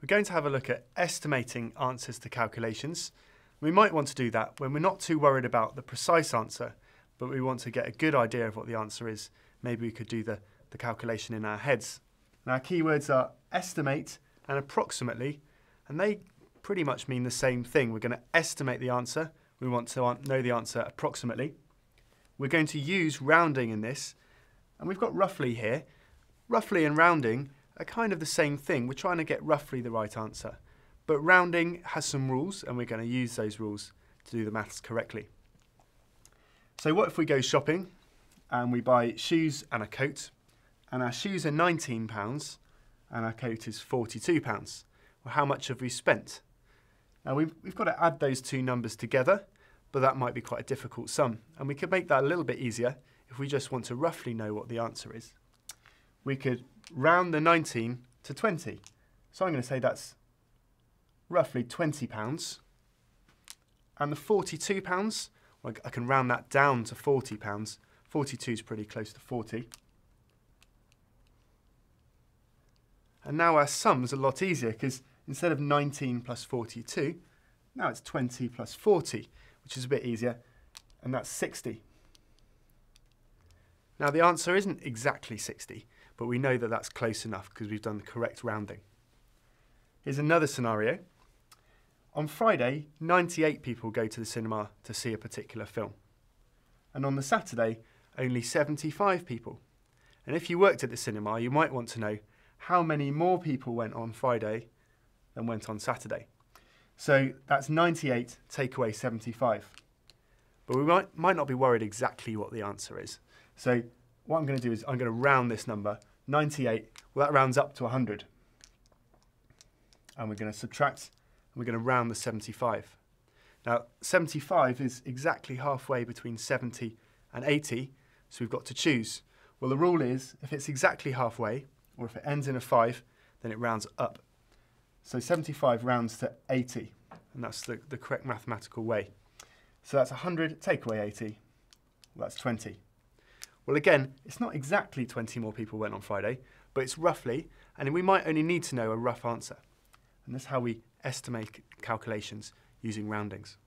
We're going to have a look at estimating answers to calculations. We might want to do that when we're not too worried about the precise answer, but we want to get a good idea of what the answer is. Maybe we could do the calculation in our heads. Now, our keywords are estimate and approximately, and they pretty much mean the same thing. We're going to estimate the answer. We want to know the answer approximately. We're going to use rounding in this, and we've got roughly here. Roughly and rounding are kind of the same thing. We're trying to get roughly the right answer. But rounding has some rules, and we're going to use those rules to do the maths correctly. So what if we go shopping and we buy shoes and a coat, and our shoes are £19 and our coat is £42? Well, how much have we spent? Now we've got to add those two numbers together, but that might be quite a difficult sum. And we could make that a little bit easier if we just want to roughly know what the answer is. We could round the 19 to 20. So I'm going to say that's roughly £20. And the £42, well, I can round that down to £40. 42 is pretty close to 40. And now our sum's a lot easier because instead of 19 plus 42, now it's 20 plus 40, which is a bit easier, and that's 60. Now the answer isn't exactly 60, but we know that that's close enough because we've done the correct rounding. Here's another scenario. On Friday, 98 people go to the cinema to see a particular film. And on the Saturday, only 75 people. And if you worked at the cinema, you might want to know how many more people went on Friday than went on Saturday. So that's 98 take away 75. But we might not be worried exactly what the answer is. So what I'm going to do is I'm going to round this number. 98, well, that rounds up to 100. And we're going to subtract, and we're going to round the 75. Now, 75 is exactly halfway between 70 and 80, so we've got to choose. Well, the rule is if it's exactly halfway, or if it ends in a 5, then it rounds up. So 75 rounds to 80, and that's the correct mathematical way. So that's 100, take away 80, well, that's 20. Well, again, it's not exactly 20 more people went on Friday, but it's roughly, and we might only need to know a rough answer. And that's how we estimate calculations using roundings.